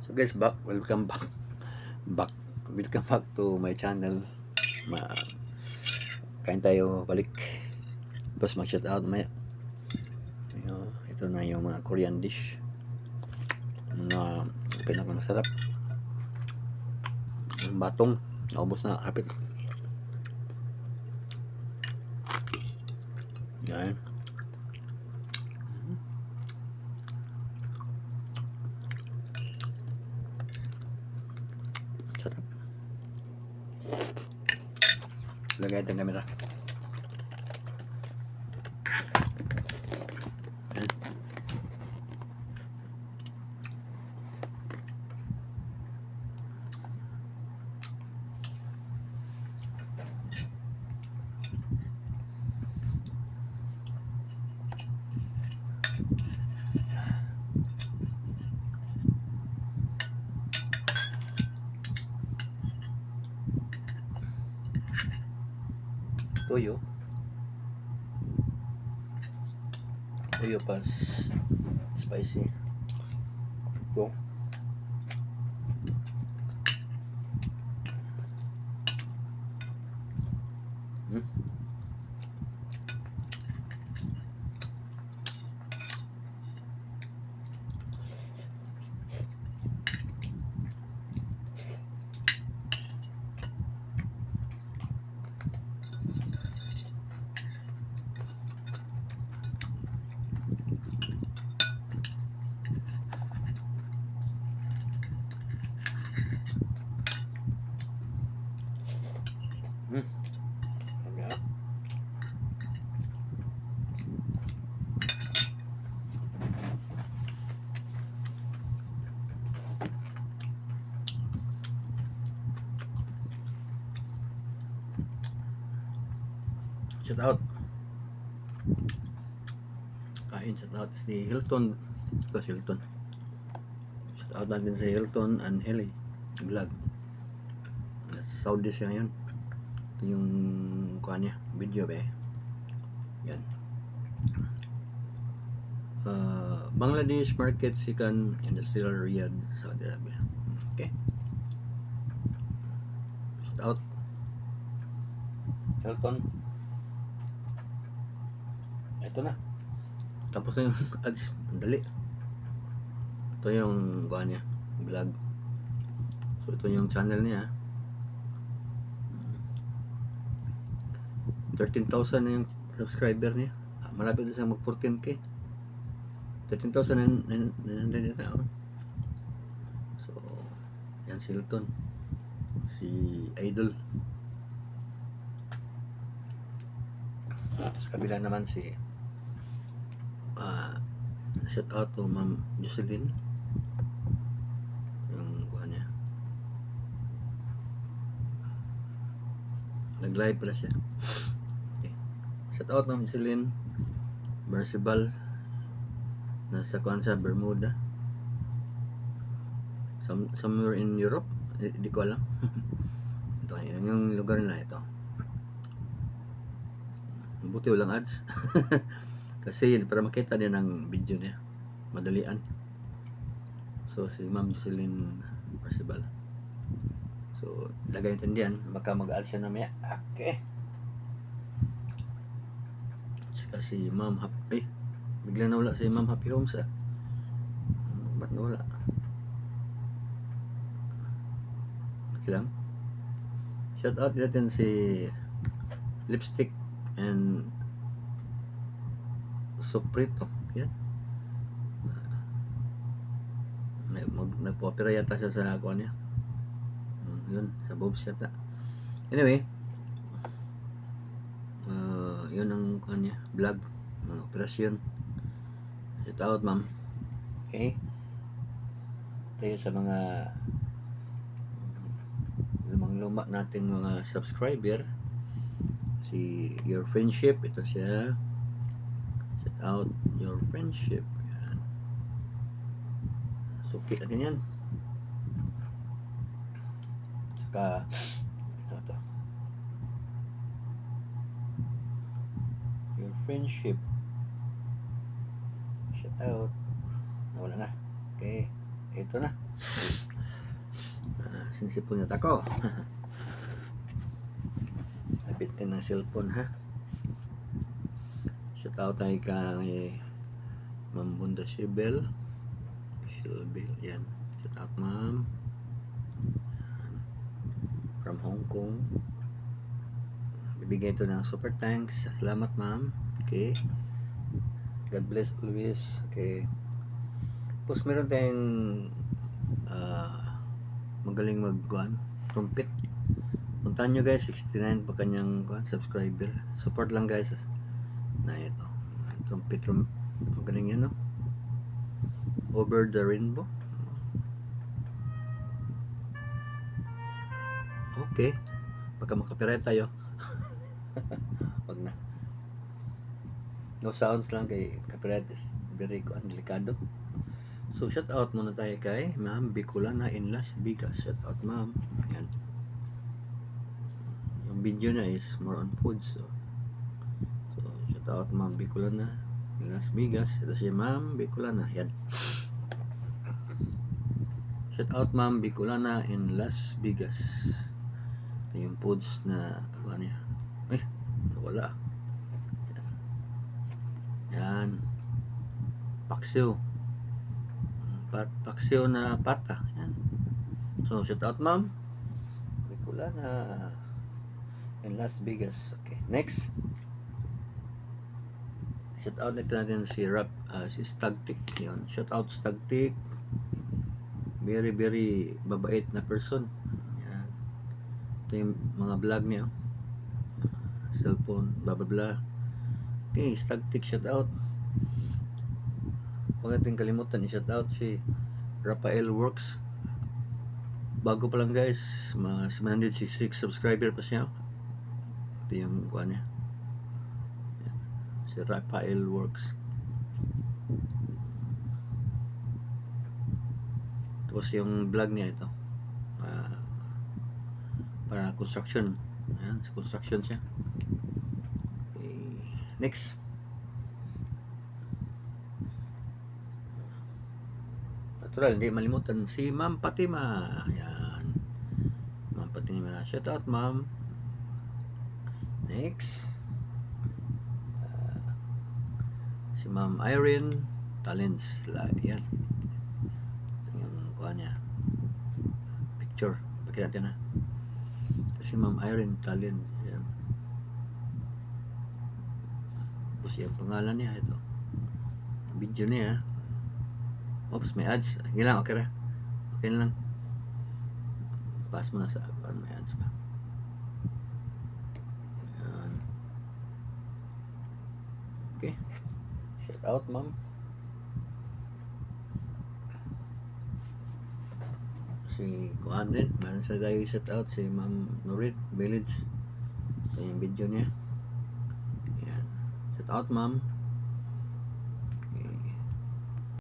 So guys, welcome back, welcome back to my channel. Kain tayo balik. Tapos mag-shout out maya. Ito na yung mga Korean dish na pinakamasarap. Yung batong, naubos na kapit. Yan. Sarap. Lagay natin kamera. Yan. Toyo pas spicy. Ito shout out. Shout out si Hilton. Ito si Hilton. Shout out natin si Hilton and Ellie vlog. Sa Saudi siya ngayon. Ito yung kuha niya, video ba. Yan. Bangladesh Market Second Industrial Riyadh, Saudi Arabia. Okay. Shout out Hilton. Ito na. Tapos na yung ads. Dali. Ito yung kuha niya, vlog. So ito yung channel niya. 13,000 na yung subscriber niya. Malapit na siya mag 14k. 13,900 na. So yan si Hilton, si Idol. Tapos kabila naman si shout out to Ma'am Jocelyn, yung kuha niya, nag live pala siya. Okay. Shout out Ma'am Jocelyn Mercibal, nasa kuha sa Bermuda, somewhere in Europe, di ko alam. Ito yung lugar nila. Ito buti walang ads. Kasi para makita din ang video niya, madalian. So si Ma'am Jocelyn Mercibal. So lagay natin diyan, baka mag-add siya na maya. Okay. Si Ma'am Happy, bigla nawala si Ma'am Happy Homes ah. Ba't nawala? Okay lang. Shout out natin si Lipstick and Soprito. Yan. Nagpo-opera yata siya sa kuha niya. Yun, sa boobs yata. Anyway, yun ang kuha niya, vlog, operasyon. Shout out ma'am. Okay. Tayo sa mga lumang-luma nating mga subscriber. Si Your Friendship, ito siya. Shout out Your Friendship. Yan. Suki natin yan. Saka ito. Your Friendship. Shout out. Nawala na. Okay. Ito na. Sinisipon na ako. Lapitin ng cellphone ha. Shout out tayo kay Ma'am Bunda Shibel. Yan. Shout out ma'am. From Hong Kong. Bibigay ito ng super thanks. Salamat ma'am. Okay. God bless always. Okay. Tapos meron tayong magaling mag-guan, trumpet. Puntahan nyo guys, 69 pa kanyang subscriber. Support lang guys na ito. Trumpet, magaling yan, no? Over the Rainbow. Okay. Baka makapirate tayo. Wag na. No sounds lang kay copyright is very delikado. So shout out muna tayo kay Ma'am Bicolana in Las Vegas. Shout out ma'am. Yan. Yung video na is more on food. So shout out Ma'am Bicolana in Las Vegas. Ito si Ma'am Bicolana. Yan. Shout out Ma'am Bicolana in Las Vegas. Ito yung foods na ano niya. Ay, wala. Yan. Paksiw. Paksiw na pata. Yan. So, shout out ma'am. Bicolana in Las Vegas. Okay, next. Shout out natin si si Stagtik. Yan. Shout out Stagtik. Very, very mabait na person. Yan. Ito yung mga vlog niya. Cellphone, blah blah blah. Okay, Stagtik, shout out. Huwag natin kalimutan, i-shout out si Rafael Works. Bago pa lang guys, mga 766 subscriber pa siya. Ito yung kuha niya. Si Rafael Works. Tapos yung vlog niya ito. Para construction. Ayan, construction siya. Okay. Next. Natural, hindi malimutan si Ma'am Fatima. Ayan. Ma'am Fatima. Shout out, Ma'am. Next. Si Ma'am Irene Talents. Ayan. Yung kuha niya. Picture. Bakit natin na. Si Ma'am Irene Talents. Ayan. Tapos yung pangalan niya. Ito. Video niya. Oops, may ads. Hindi lang, okay na. Okay na lang. Pass mo na sa ako. May ads pa. Ayan. Okay. Shout out, ma'am. Si Kuan rin. Meron sa tayo shout out. Si Ma'am Norit Village. Ito yung video niya. Ayan. Shout out, ma'am.